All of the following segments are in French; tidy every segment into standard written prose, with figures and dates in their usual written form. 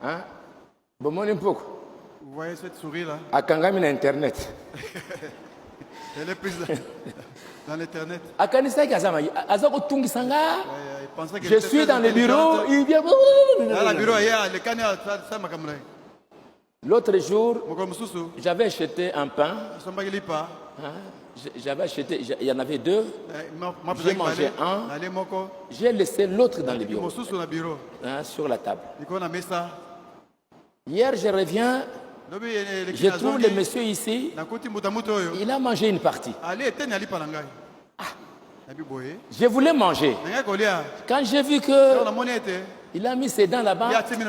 Hein? Vous voyez cette souris là? À Kangami na Internet. Elle est prise dans l'Internet. Je suis dans le bureau, il vient. Dans le bureau, l'autre jour, j'avais acheté un pain. Hein? J'avais acheté, il y en avait deux. J'ai mangé un. J'ai laissé l'autre dans le bureau. Hein, sur la table. Hier, je reviens. Je trouve le monsieur ici. Il a mangé une partie. Je voulais manger. Quand j'ai vu que il a mis ses dents là-bas, j'ai dit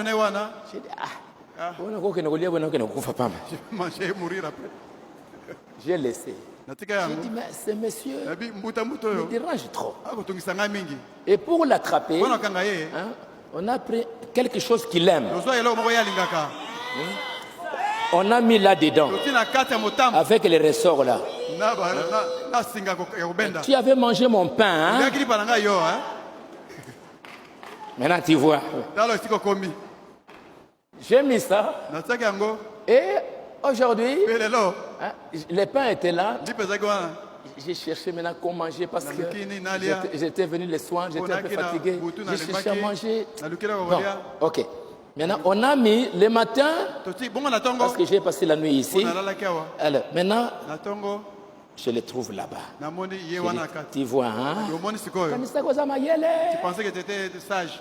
j'ai laissé. J'ai dit, mais ce monsieur me dérange trop. Et pour l'attraper, hein, on a pris quelque chose qu'il aime. On a mis là-dedans, avec les ressorts là. Tu avais mangé mon pain, hein? Maintenant tu vois. J'ai mis ça. Et aujourd'hui, hein, les pains étaient là. J'ai cherché maintenant comment manger parce que j'étais venu le soir, j'étais un peu fatigué. J'ai cherché à manger. Bon, ok. Maintenant, on a mis le matin, parce que j'ai passé la nuit ici. Alors, maintenant, je les trouve là-bas. Tu vois, hein? Tu pensais que tu étais sage.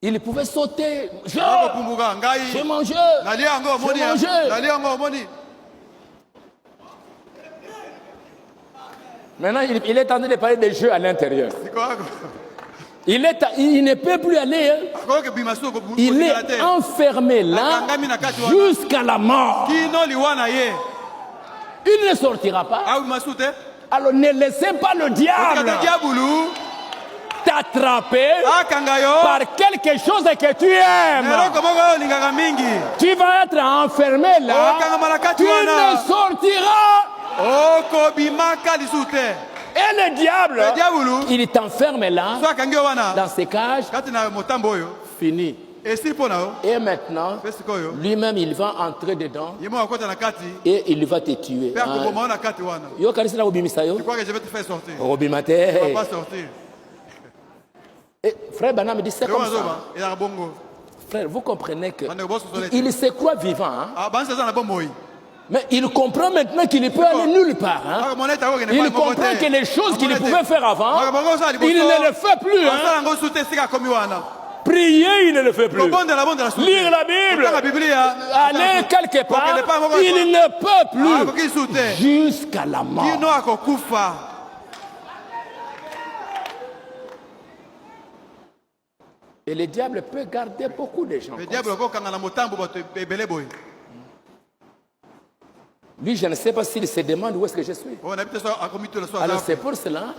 Il pouvait sauter. J'ai mangé. Maintenant, il est en train de parler des jeux à l'intérieur. Il ne peut plus aller. Hein. Il est enfermé là jusqu'à la mort. Il ne sortira pas. Alors ne laissez pas le diable t'attraper par quelque chose que tu aimes. Tu vas être enfermé là. Tu ne sortiras. Et le diable, il t'enferme là, dans ses cages, fini. Et maintenant, lui-même, il va entrer dedans et il va te tuer. Tu crois que je vais te faire sortir? Tu ne vas pas sortir. Et frère Banam dit c'est comme ça. Frère, vous comprenez que il se croit vivant. Hein? Mais il comprend maintenant qu'il ne peut aller nulle part. Hein? Il comprend que les choses qu'il pouvait faire avant, il ne le fait plus. Hein? Prier, il ne le fait plus. Lire la Bible, aller quelque part, il ne peut plus. Jusqu'à la mort. Et le diable peut garder beaucoup de gens. Lui, je ne sais pas s'il se demande où est-ce que je suis. Alors c'est pour cela,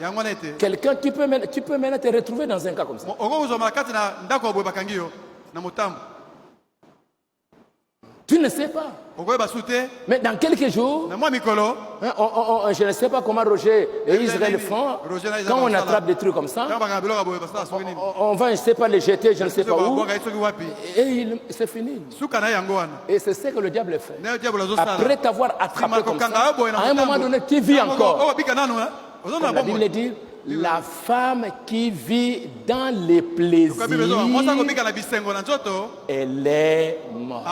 quelqu'un, tu peux maintenant te retrouver dans un cas comme ça. Tu ne sais pas. Mais dans quelques jours, je ne sais pas comment Roger et Israël font. Quand on attrape des trucs comme ça, on va, je ne sais pas, les jeter, je ne sais pas où. Et c'est fini. Et c'est ce que le diable fait. Après t'avoir attrapé comme ça, à un moment donné, tu vis encore. Comme la Bible dit, la femme qui vit dans les plaisirs, elle est morte.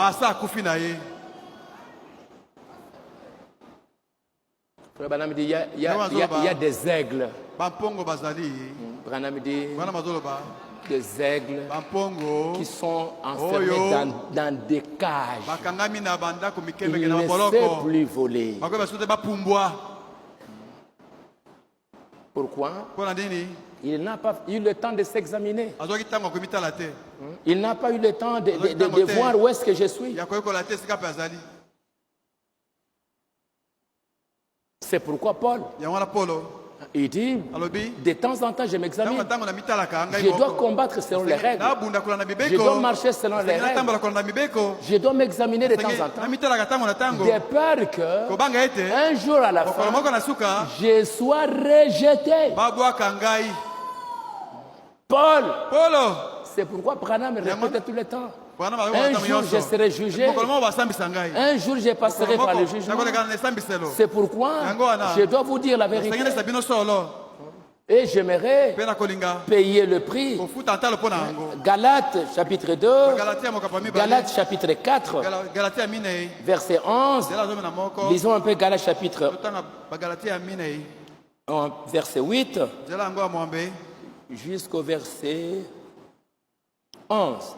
Branham dit, il y a des aigles. Branham dit, des aigles qui sont enfermés dans des cages. Ils ne savent plus voler. Pourquoi? Il n'a pas eu le temps de s'examiner. Il n'a pas eu le temps de voir où est-ce que je suis. C'est pourquoi Paul, Il dit, de temps en temps, je m'examine. Je dois combattre selon les règles. Je dois marcher selon les règles. Je dois m'examiner de temps en temps. De peur que, un jour à la fin, je sois rejeté. Paul, c'est pourquoi Branham répète tout le temps. Un jour, je serai jugé. Un jour, je passerai par le jugement. C'est pourquoi je dois vous dire la vérité. Et j'aimerais payer le prix. Galates chapitre 2, Galates chapitre 4, verset 11. Lisons un peu Galates chapitre 1, verset 8 jusqu'au verset 11.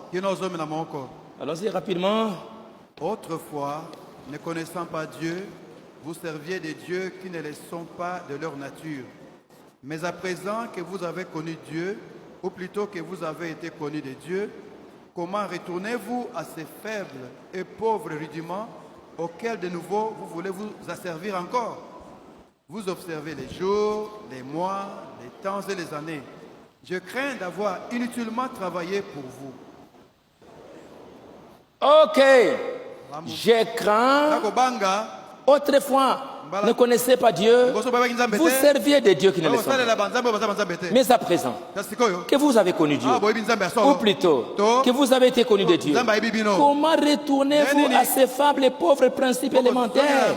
Allons-y rapidement. Autrefois, ne connaissant pas Dieu, vous serviez des dieux qui ne le sont pas de leur nature. Mais à présent que vous avez connu Dieu, ou plutôt que vous avez été connu de Dieu, comment retournez-vous à ces faibles et pauvres rudiments auxquels de nouveau vous voulez vous asservir encore? Vous observez les jours, les mois, les temps et les années. Je crains d'avoir inutilement travaillé pour vous. Ok. Je crains. Autrefois, ne connaissez pas Dieu. Vous serviez des dieux qui ne le sont pas. Mais à présent, que vous avez connu Dieu, ou plutôt, que vous avez été connu de Dieu, comment retournez-vous à ces faibles et pauvres principes élémentaires?